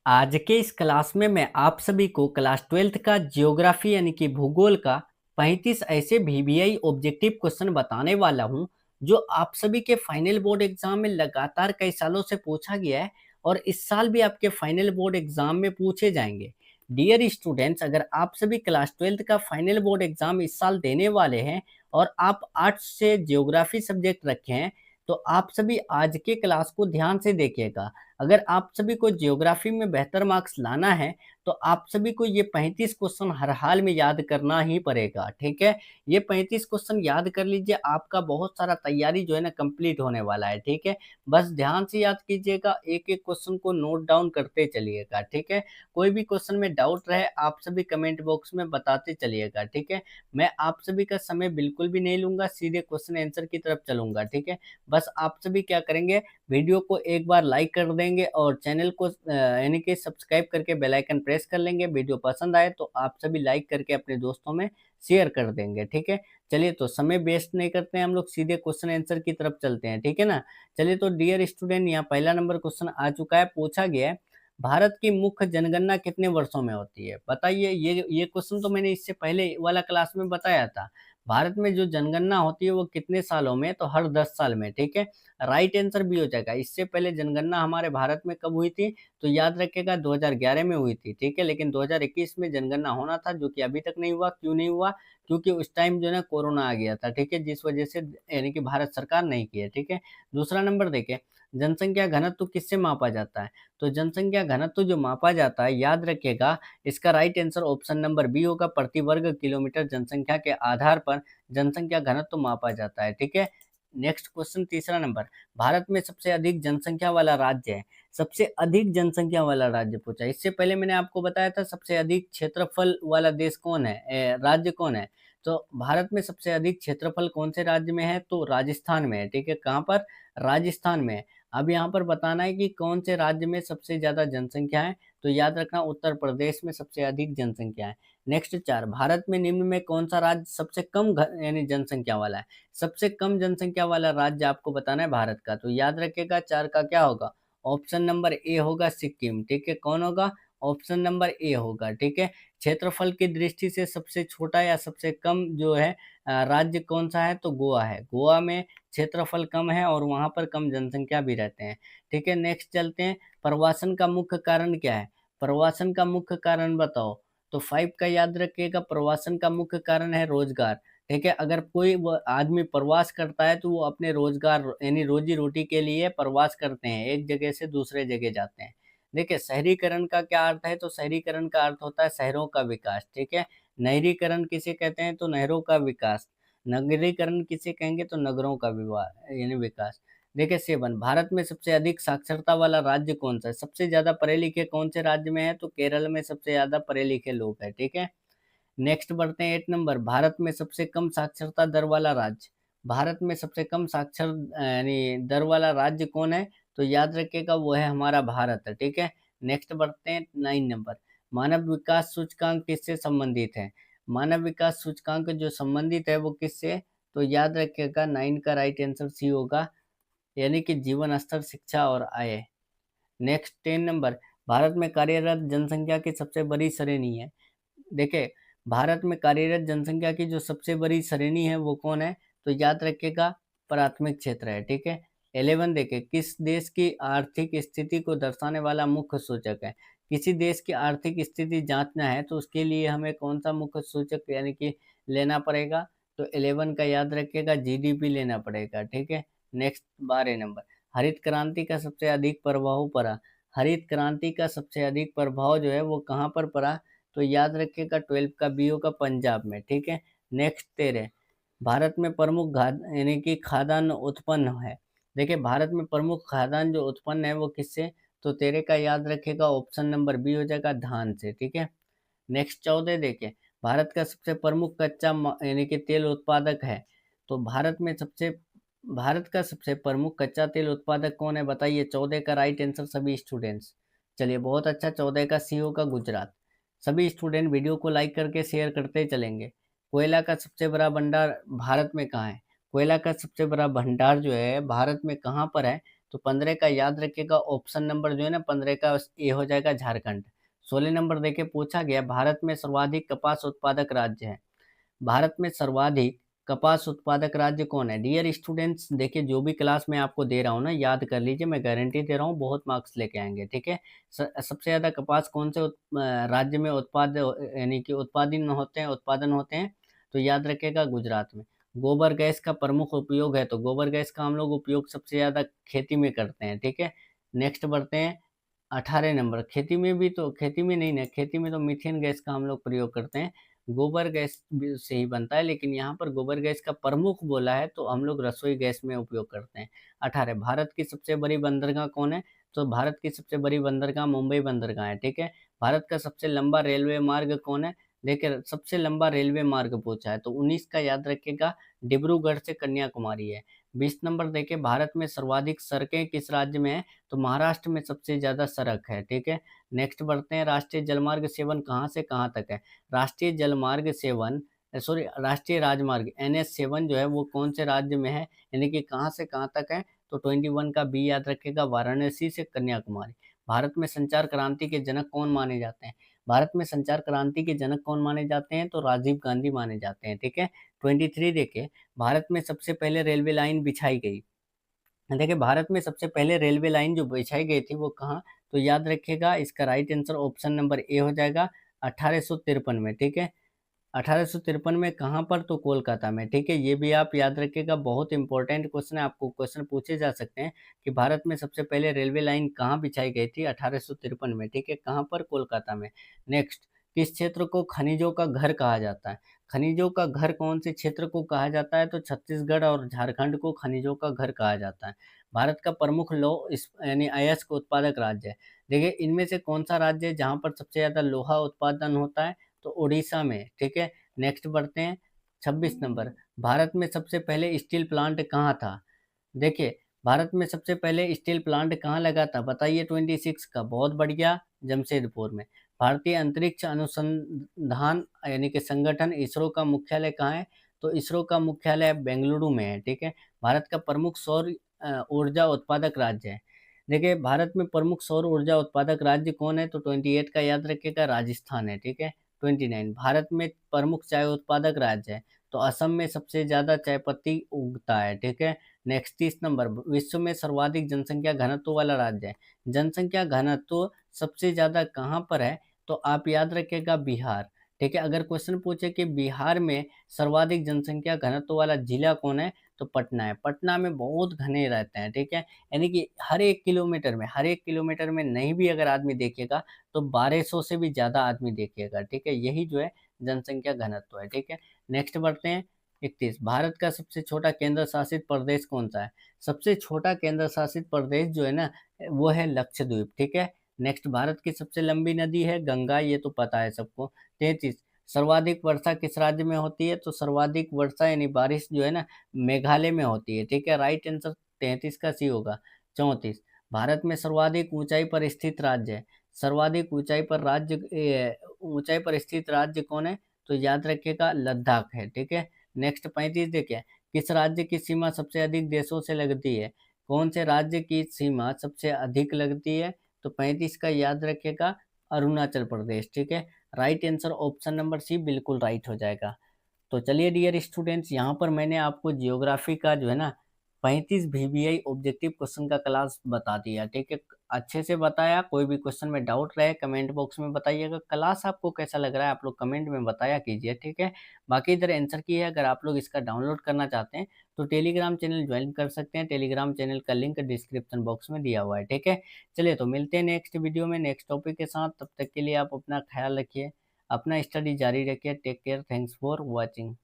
आज के इस क्लास में मैं आप सभी को क्लास 12th का ज्योग्राफी यानी कि भूगोल का 35 ऐसे वीवीआई ऑब्जेक्टिव क्वेश्चन बताने वाला हूं जो आप सभी के फाइनल बोर्ड एग्जाम में लगातार कई सालों से पूछा गया है और इस साल भी आपके फाइनल बोर्ड एग्जाम में पूछे जाएंगे। डियर स्टूडेंट्स, अगर आप सभी क्लास 12th का फाइनल बोर्ड एग्जाम इस साल देने वाले हैं और आप आर्ट्स से ज्योग्राफी सब्जेक्ट रखे हैं तो आप सभी आज के क्लास को ध्यान से देखिएगा। अगर आप सभी को ज्योग्राफी में बेहतर मार्क्स लाना है तो आप सभी को ये 35 क्वेश्चन हर हाल में याद करना ही पड़ेगा। ठीक है, ये 35 क्वेश्चन याद कर लीजिए, आपका बहुत सारा तैयारी जो है ना कंप्लीट होने वाला है। ठीक है, बस ध्यान से याद कीजिएगा, एक एक क्वेश्चन को नोट डाउन करते चलिएगा। ठीक है, कोई भी क्वेश्चन में डाउट रहे आप सभी कमेंट बॉक्स में बताते चलिएगा। ठीक है, मैं आप सभी का समय बिल्कुल भी नहीं लूंगा, सीधे क्वेश्चन आंसर की तरफ चलूंगा। ठीक है, बस आप सभी क्या करेंगे, वीडियो को एक बार लाइक कर देंगे और चैनल को यानी कि सब्सक्राइब करके बेल आइकन प्रेस कर लेंगे। वीडियो पसंद आए तो आप सभी लाइक करके अपने दोस्तों में शेयर कर देंगे। ठीक है, चलिए तो समय वेस्ट नहीं करते हैं, हम लोग सीधे क्वेश्चन आंसर की तरफ चलते हैं। ठीक है ना, चलिए तो डियर स्टूडेंट, यहाँ पहला नंबर क्वेश्चन आ चुका है। पूछा गया है, भारत की मुख्य जनगणना कितने वर्षों में होती है? बताइए। ये क्वेश्चन तो मैंने इससे पहले वाला क्लास में बताया था। भारत में जो जनगणना होती है वो कितने सालों में? तो हर 10 साल में। ठीक है, राइट आंसर भी हो जाएगा। इससे पहले जनगणना हमारे भारत में कब हुई थी? तो याद रखिएगा 2011 में हुई थी। ठीक है, लेकिन 2021 में जनगणना होना था जो कि अभी तक नहीं हुआ। क्यों नहीं हुआ? क्योंकि उस टाइम जो है ना कोरोना आ गया था। ठीक है, जिस वजह से यानी कि भारत सरकार नहीं की है। ठीक है, दूसरा नंबर देखें, जनसंख्या घनत्व किससे मापा जाता है? तो जनसंख्या घनत्व जो मापा जाता है, याद रखिएगा, इसका right answer option number B होगा। प्रति वर्ग किलोमीटर जनसंख्या के आधार पर जनसंख्या घनत्व मापा जाता है। ठीक है, नेक्स्ट क्वेश्चन तीसरा नंबर, भारत में सबसे अधिक जनसंख्या वाला राज्य है। सबसे अधिक जनसंख्या वाला राज्य पूछा। इससे पहले मैंने आपको बताया था सबसे अधिक क्षेत्रफल वाला देश कौन है, राज्य कौन है? तो भारत में सबसे अधिक क्षेत्रफल कौन से राज्य में है? तो राजस्थान में है। ठीक है, कहाँ पर? राजस्थान में है। अब यहाँ पर बताना है कि कौन से राज्य में सबसे ज्यादा जनसंख्या है। तो याद रखना, उत्तर प्रदेश में सबसे अधिक जनसंख्या है। नेक्स्ट 4, भारत में निम्न में कौन सा राज्य सबसे कम यानी जनसंख्या वाला है? सबसे कम जनसंख्या वाला राज्य आपको बताना है भारत का। तो याद रखिएगा 4 का क्या होगा? ऑप्शन नंबर ए होगा, सिक्किम। ठीक है, कौन होगा? ऑप्शन नंबर ए होगा। ठीक है, क्षेत्रफल की दृष्टि से सबसे छोटा या सबसे कम जो है राज्य कौन सा है? तो गोवा है। गोवा में क्षेत्रफल कम है और वहां पर कम जनसंख्या भी रहते हैं। ठीक है, नेक्स्ट चलते हैं, प्रवासन का मुख्य कारण क्या है? प्रवासन का मुख्य कारण बताओ। तो 5 का याद रखिएगा, प्रवासन का मुख्य कारण है रोजगार। ठीक है, अगर कोई वो आदमी प्रवास करता है तो वो अपने रोजगार यानी रोजी रोटी के लिए प्रवास करते हैं, एक जगह से दूसरे जगह जाते हैं। देखिए, शहरीकरण का क्या अर्थ है? तो शहरीकरण का अर्थ होता है शहरों का विकास। ठीक है, नहरीकरण किसे कहते हैं? तो नहरों का विकास। नगरीकरण किसे कहेंगे? तो नगरों का विवाह यानी विकास। देखिए 7, भारत में सबसे अधिक साक्षरता वाला राज्य कौन सा है? सबसे ज्यादा पढ़े लिखे कौन से राज्य में है? तो केरल में सबसे ज्यादा पढ़े लिखे लोग हैं। ठीक है, नेक्स्ट बढ़ते हैं 8 नंबर, भारत में सबसे कम साक्षरता दर वाला राज्य। भारत में सबसे कम साक्षर यानी दर वाला राज्य कौन है? तो याद रखिएगा वो है हमारा भारत है। ठीक है, नेक्स्ट बढ़ते हैं 9 नंबर, मानव विकास सूचकांक किससे संबंधित है? मानव विकास सूचकांक जो संबंधित है वो किससे? तो याद रखिएगा 9 का राइट आंसर सी होगा, यानी कि जीवन स्तर, शिक्षा और आय। नेक्स्ट 10 नंबर, भारत में कार्यरत जनसंख्या की सबसे बड़ी श्रेणी है। देखिए, भारत में कार्यरत जनसंख्या की जो सबसे बड़ी श्रेणी है वो कौन है? तो याद रखिएगा प्राथमिक क्षेत्र है। ठीक है, 11 देखिए, किस देश की आर्थिक स्थिति को दर्शाने वाला मुख्य सूचक है? किसी देश की आर्थिक स्थिति जांचना है तो उसके लिए हमें कौन सा मुख्य सूचक यानी कि लेना पड़ेगा? तो 11 का याद रखिएगा जीडीपी लेना पड़ेगा। ठीक है, नेक्स्ट 12 नंबर, हरित क्रांति का सबसे अधिक प्रभाव पड़ा। हरित क्रांति का सबसे अधिक प्रभाव जो है वो कहाँ पर पड़ा? तो याद रखिएगा 12 का बी होगा, पंजाब में। ठीक है, नेक्स्ट 13, भारत में प्रमुख यानी कि खाद्यान्न उत्पन्न है। देखिए, भारत में प्रमुख खाद्यान्न जो उत्पन्न है वो किससे? तो 13 का याद रखिएगा ऑप्शन नंबर बी हो जाएगा, धान से। ठीक है, नेक्स्ट 14 देखिए, भारत का सबसे प्रमुख कच्चा यानी कि तेल उत्पादक है। तो भारत का सबसे प्रमुख कच्चा तेल उत्पादक कौन है? बताइए। 14 का राइट आंसर सभी स्टूडेंट्स। चलिए बहुत अच्छा, 14 का सी होगा, गुजरात। सभी स्टूडेंट वीडियो को लाइक करके शेयर करते चलेंगे। कोयला का सबसे बड़ा भंडार भारत में कहाँ है? कोयला का सबसे बड़ा भंडार जो है भारत में कहाँ पर है? तो 15 का याद रखिएगा ऑप्शन नंबर जो है ना 15 का ए हो जाएगा झारखंड। 16 नंबर देखिए पूछा गया भारत में सर्वाधिक कपास उत्पादक राज्य है। भारत में सर्वाधिक कपास उत्पादक राज्य कौन है? डियर स्टूडेंट्स देखिए जो भी क्लास मैं आपको दे रहा हूँ ना याद कर लीजिए, मैं गारंटी दे रहा हूँ बहुत मार्क्स लेके आएंगे, ठीक है। सबसे ज़्यादा कपास कौन से राज्य में उत्पाद यानी कि उत्पादन होते हैं, तो याद रखिएगा गुजरात में। गोबर गैस का प्रमुख उपयोग है, तो गोबर गैस का हम लोग उपयोग सबसे ज़्यादा खेती में करते हैं, ठीक है। नेक्स्ट बढ़ते हैं 18 नंबर। खेती में नहीं ना, खेती में तो मीथेन गैस का हम लोग प्रयोग करते हैं, गोबर गैस भी से ही बनता है, लेकिन यहाँ पर गोबर गैस का प्रमुख बोला है तो हम लोग रसोई गैस में उपयोग करते हैं। 18 भारत की सबसे बड़ी बंदरगाह कौन है? तो भारत की सबसे बड़ी बंदरगाह मुंबई बंदरगाह है, ठीक है। भारत का सबसे लंबा रेलवे मार्ग कौन है? देखिए सबसे लंबा रेलवे मार्ग पूछा है तो 19 का याद रखिएगा, डिब्रूगढ़ से कन्याकुमारी है। 20 नंबर देखिए भारत में सर्वाधिक सड़कें किस राज्य में है? तो महाराष्ट्र में सबसे ज़्यादा सड़क है, ठीक है। नेक्स्ट बढ़ते हैं राष्ट्रीय जलमार्ग सेवन कहाँ से कहाँ तक है? राष्ट्रीय जलमार्ग सेवन सॉरी राष्ट्रीय राजमार्ग NH7 जो है वो कौन से राज्य में है, यानी कि कहाँ से कहाँ तक है? तो 21 का बी याद रखिएगा, वाराणसी से कन्याकुमारी। भारत में संचार क्रांति के जनक कौन माने जाते हैं? भारत में संचार क्रांति के जनक कौन माने जाते हैं? तो राजीव गांधी माने जाते हैं, ठीक है। 23 देखिए भारत में सबसे पहले रेलवे लाइन बिछाई गई। देखिए भारत में सबसे पहले रेलवे लाइन जो बिछाई गई थी वो कहाँ? तो याद रखिएगा इसका right answer option number A हो जाएगा 1853 में, ठीक है। 1853 में कहाँ पर? तो कोलकाता में, ठीक है। ये भी आप याद रखिएगा, बहुत इंपॉर्टेंट क्वेश्चन है, आपको क्वेश्चन पूछे जा सकते हैं कि भारत में सबसे पहले रेलवे लाइन कहाँ बिछाई गई थी? 1853 में, ठीक है। कहाँ पर? कोलकाता में। नेक्स्ट, किस क्षेत्र को खनिजों का घर कहा जाता है? खनिजों का घर कौन से क्षेत्र को कहा जाता है? तो छत्तीसगढ़ और झारखंड को खनिजों का घर कहा जाता है। भारत का प्रमुख लौह यानी अयस्क उत्पादक राज्य है। देखिए इनमें से कौन सा राज्य है जहाँ पर सबसे ज़्यादा लोहा उत्पादन होता है? तो उड़ीसा में, ठीक है। नेक्स्ट बढ़ते हैं 26 नंबर। भारत में सबसे पहले स्टील प्लांट कहाँ था? देखिए भारत में सबसे पहले स्टील प्लांट कहाँ लगा था? बताइए 26 का। बहुत बढ़िया, जमशेदपुर में। भारतीय अंतरिक्ष अनुसंधान यानी कि संगठन इसरो का मुख्यालय कहाँ है? तो इसरो का मुख्यालय बेंगलुरु में है, ठीक है। भारत का प्रमुख सौर ऊर्जा उत्पादक राज्य है। देखिए भारत में प्रमुख सौर ऊर्जा उत्पादक राज्य कौन है? तो 28 का याद रखिएगा, राजस्थान है, ठीक है। 29 भारत में प्रमुख चाय उत्पादक राज्य है, तो असम में सबसे ज़्यादा चाय पत्ती उगता है, ठीक है। Next 30 number. विश्व में सर्वाधिक जनसंख्या घनत्व वाला राज्य है। जनसंख्या घनत्व सबसे ज़्यादा कहाँ पर है? तो आप याद रखिएगा बिहार, ठीक है। अगर क्वेश्चन पूछे कि बिहार में सर्वाधिक जनसंख्या घनत्व वाला जिला कौन है? तो पटना है। पटना में बहुत घने रहते हैं, ठीक है। यानी कि हर एक किलोमीटर में नहीं भी अगर आदमी देखिएगा तो 1200 से भी ज़्यादा आदमी देखिएगा, ठीक है। यही जो है जनसंख्या घनत्व है, ठीक है। नेक्स्ट बढ़ते हैं 31। भारत का सबसे छोटा केंद्र शासित प्रदेश कौन सा है? सबसे छोटा केंद्र शासित प्रदेश जो है ना वो है लक्षद्वीप, ठीक है। नेक्स्ट, भारत की सबसे लंबी नदी है गंगा, ये तो पता है सबको। 33। सर्वाधिक वर्षा किस राज्य में होती है? तो सर्वाधिक वर्षा यानी बारिश जो है ना मेघालय में होती है, ठीक है। राइट आंसर 33 का सी होगा। 34। भारत में सर्वाधिक ऊंचाई पर स्थित राज्य है। सर्वाधिक ऊंचाई पर स्थित राज्य कौन है? तो याद रखिएगा लद्दाख है, ठीक है। नेक्स्ट 35 देखिए, किस राज्य की सीमा सबसे अधिक देशों से लगती है? कौन से राज्य की सीमा सबसे अधिक लगती है? तो 35 का याद रखिएगा, अरुणाचल प्रदेश, ठीक है। Right answer option number C बिल्कुल राइट हो जाएगा। तो चलिए डियर स्टूडेंट्स, यहाँ पर मैंने आपको जियोग्राफी का जो है ना 35 VBI ऑब्जेक्टिव क्वेश्चन का क्लास बता दिया, ठीक है। अच्छे से बताया। कोई भी क्वेश्चन में डाउट रहे कमेंट बॉक्स में बताइएगा। क्लास आपको कैसा लग रहा है आप लोग कमेंट में बताया कीजिए, ठीक है। बाकी इधर आंसर की है, अगर आप लोग इसका डाउनलोड करना चाहते हैं तो टेलीग्राम चैनल ज्वाइन कर सकते हैं। टेलीग्राम चैनल का लिंक डिस्क्रिप्शन बॉक्स में दिया हुआ है, ठीक है। चलिए तो मिलते हैं नेक्स्ट वीडियो में नेक्स्ट टॉपिक के साथ। तब तक के लिए आप अपना ख्याल रखिए, अपना स्टडी जारी रखिए। Take care, thanks for watching.